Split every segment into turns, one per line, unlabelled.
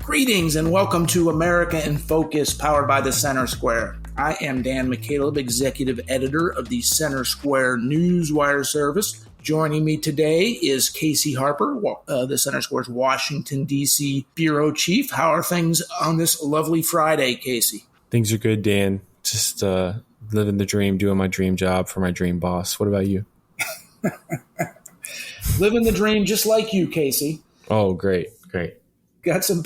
Greetings and welcome to America in Focus, powered by the Center Square. I am Dan McCaleb, Executive Editor of the Center Square Newswire service. Joining me today is Casey Harper, the Center Square's Washington, D.C. Bureau Chief. How are things on this lovely Friday, Casey?
Things are good, Dan. Just living the dream, doing my dream job for my dream boss. What about you?
Living the dream just like you, Casey.
Oh, great.
Got some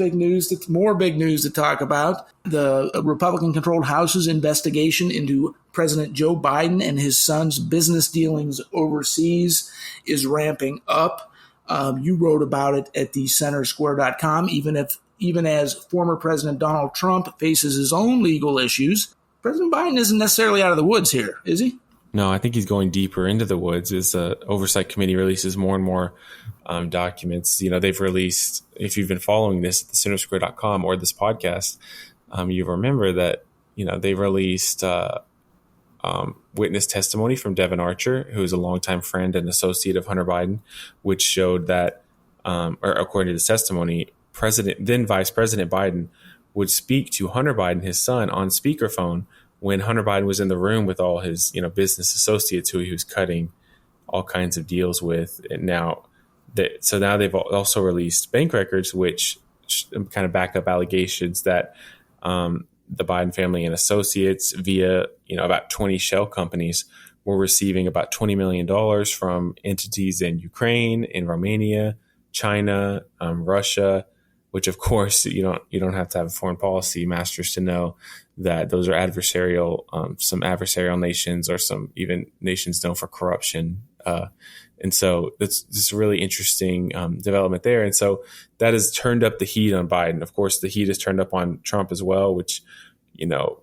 more big news to talk about. The Republican-controlled House's investigation into President Joe Biden and his son's business dealings overseas is ramping up. You wrote about it at thecentersquare.com. Even as former President Donald Trump faces his own legal issues, President Biden isn't necessarily out of the woods here, is he?
No, I think he's going deeper into the woods as the Oversight Committee releases more and more documents. You know, they've released, if you've been following this at thecentersquare.com or this podcast, you remember that, they've released witness testimony from Devin Archer, who is a longtime friend and associate of Hunter Biden, which showed that, or according to this testimony, then Vice President Biden would speak to Hunter Biden, his son, on speakerphone when Hunter Biden was in the room with all his, business associates who he was cutting all kinds of deals with. And now they've also released bank records, which kind of back up allegations that the Biden family and associates via, about 20 shell companies were receiving about $20 million from entities in Ukraine, in Romania, China, Russia, which of course you don't have to have a foreign policy master's to know that those are adversarial, some adversarial nations, or some even nations known for corruption. And so that's just a really interesting development there. And so that has turned up the heat on Biden. Of course, the heat has turned up on Trump as well, which,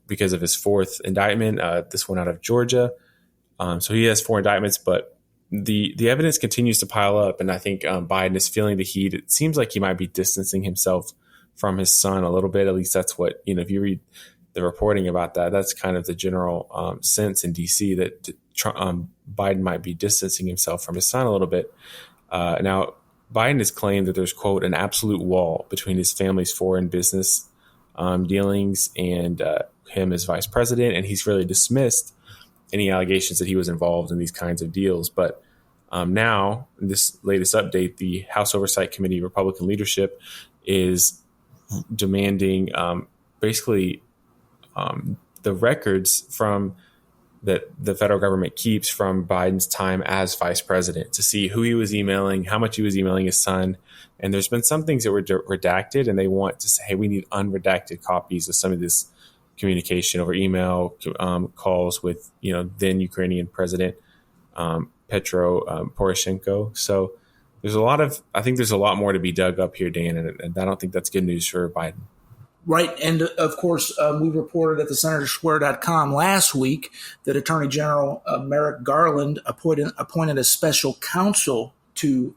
because of his fourth indictment, this one out of Georgia. So he has 4 indictments, but the evidence continues to pile up. And I think Biden is feeling the heat. It seems like he might be distancing himself from his son a little bit. At least that's what, if you read the reporting about that, that's kind of the general sense in D.C. that Biden might be distancing himself from his son a little bit. Now, Biden has claimed that there's, quote, an absolute wall between his family's foreign business dealings and him as vice president, and he's really dismissed any allegations that he was involved in these kinds of deals. But now, in this latest update, the House Oversight Committee Republican leadership is demanding basically the records from that the federal government keeps from Biden's time as vice president to see who he was emailing, how much he was emailing his son. And there's been some things that were redacted, and they want to say, hey, we need unredacted copies of some of this communication over email, calls with, then Ukrainian President Petro Poroshenko. So I think there's a lot more to be dug up here, Dan, and I don't think that's good news for Biden.
Right. And of course, we reported at thecentersquare.com last week that Attorney General Merrick Garland appointed a special counsel to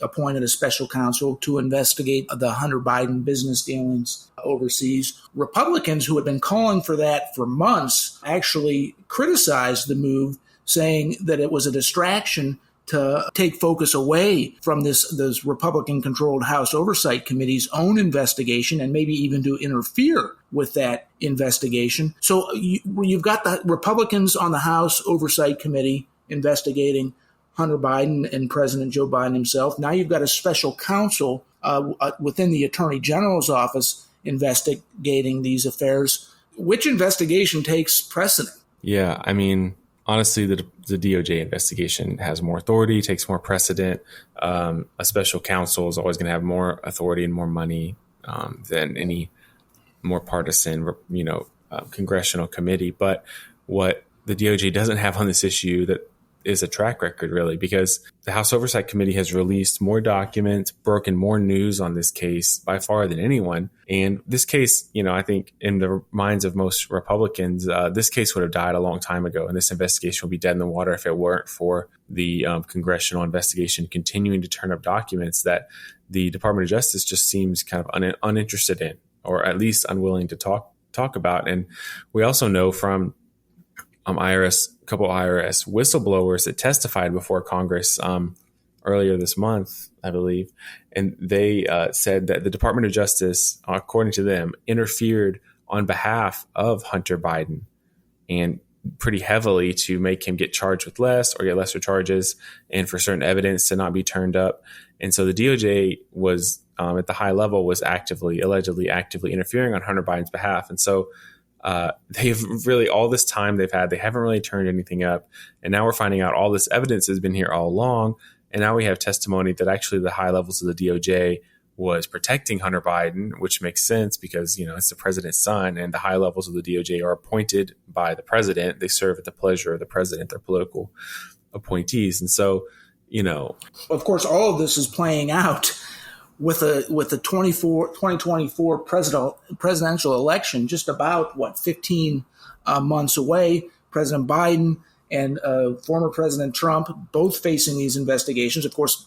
appointed a special counsel to investigate the Hunter Biden business dealings overseas. Republicans who had been calling for that for months actually criticized the move, saying that it was a distraction to take focus away from this Republican-controlled House Oversight Committee's own investigation, and maybe even to interfere with that investigation. So you've got the Republicans on the House Oversight Committee investigating Hunter Biden and President Joe Biden himself. Now you've got a special counsel within the Attorney General's office investigating these affairs. Which investigation takes precedent?
Yeah, I mean, honestly, the DOJ investigation has more authority, takes more precedent. A special counsel is always going to have more authority and more money than any more partisan, congressional committee. But what the DOJ doesn't have on this issue that is a track record, really, because the House Oversight Committee has released more documents, broken more news on this case by far than anyone. And this case, I think in the minds of most Republicans, this case would have died a long time ago. And this investigation would be dead in the water if it weren't for the congressional investigation continuing to turn up documents that the Department of Justice just seems kind of uninterested in, or at least unwilling to talk about. And we also know from a couple IRS whistleblowers that testified before Congress earlier this month, I believe, and they said that the Department of Justice, according to them, interfered on behalf of Hunter Biden and pretty heavily to make him get charged with less or get lesser charges, and for certain evidence to not be turned up. And so the DOJ was at the high level was allegedly actively interfering on Hunter Biden's behalf. And so they've really, all this time they haven't really turned anything up. And now we're finding out all this evidence has been here all along. And now we have testimony that actually the high levels of the DOJ was protecting Hunter Biden, which makes sense because, it's the president's son, and the high levels of the DOJ are appointed by the president. They serve at the pleasure of the president. They're political appointees. And so,
of course, all of this is playing out with the 2024 presidential election just about 15 months away. President Biden and former President Trump both facing these investigations. Of course,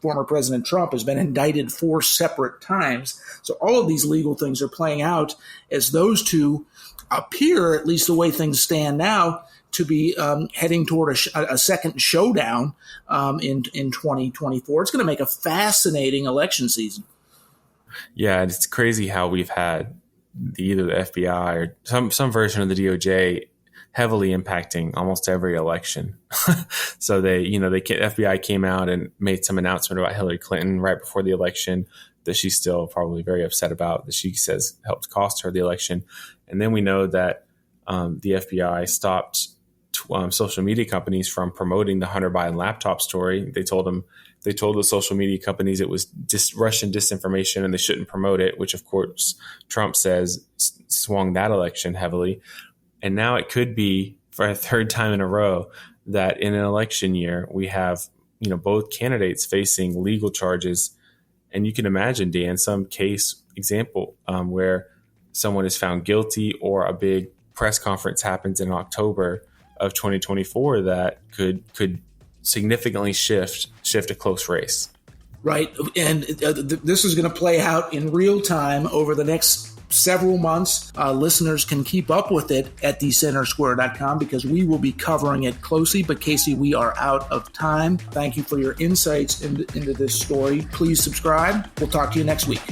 former President Trump has been indicted 4 separate times. So all of these legal things are playing out as those two appear, at least the way things stand now, to be heading toward a second showdown in 2024. It's going to make a fascinating election season.
Yeah, it's crazy how we've had either the FBI or some version of the DOJ heavily impacting almost every election. So FBI came out and made some announcement about Hillary Clinton right before the election that she's still probably very upset about, that she says helped cost her the election. And then we know that the FBI stopped social media companies from promoting the Hunter Biden laptop story. They told the social media companies it was Russian disinformation and they shouldn't promote it, which of course Trump says swung that election heavily. And now it could be for a third time in a row that in an election year we have, both candidates facing legal charges. And you can imagine, Dan, some case example where someone is found guilty or a big press conference happens in October of 2024 that could significantly shift a close race.
Right. And this is going to play out in real time over the next several months. Listeners can keep up with it at thecentersquare.com because we will be covering it closely. But Casey, we are out of time. Thank you for your insights into this story. Please subscribe. We'll talk to you next week.